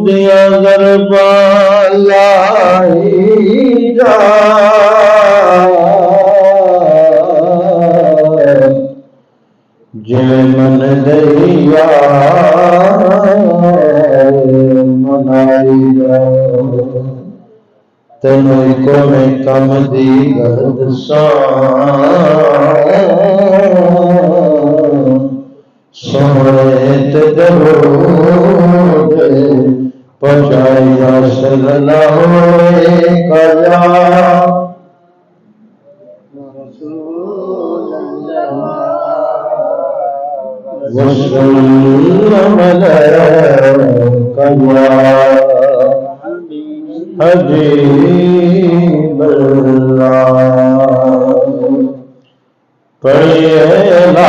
दिया गरबालाई जा जे मन दैया मनाई जा तेनों को में कम दी गद सोने ते दरूद पहुंचाया सल्लल्लाहु कया वसल्लम कया हबीबल्लाह पढ़िए ला